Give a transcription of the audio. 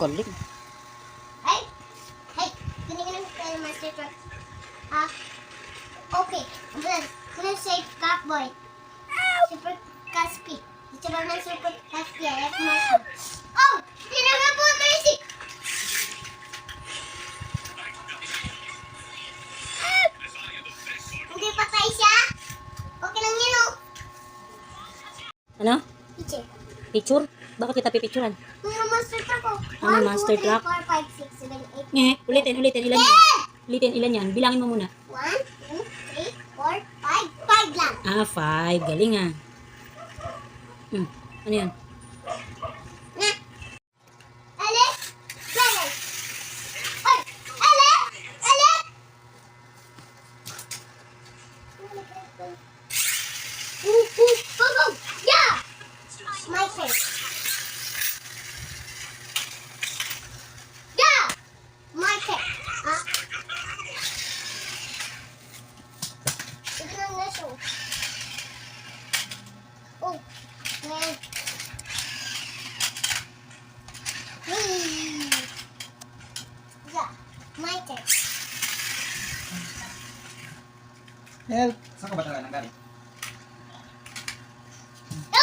Galing. Hey, hey, ganyan tayo master truck. Ah, okay. Gonna say Catboy. Super Caspi. Ito ba ng Super Caspi? I have my Oh! Tinama po ang music! Hindi patay siya? Okay lang yun, oh. Ano? Picture. Picture? Bakit kita pipicturean? May monster truck, oh. May monster truck? 1, 2, 3, 4, 5, 6, 7, 8. Ulitin. Ilan yan? Ulitin, ilan yan? Bilangin mo muna. 1, 2, 3, 4, 5. 5 lang. 5. Galing ah. Ano yan? Na. Alis. Play. Oy. Alis. Alis. Go, go. Yeah. My turn. Yeah. My turn. Ah. Ito na na show. Oh. Man. Yeah. My turn. Help! Saan ka ba talaga nanggaling? Oh!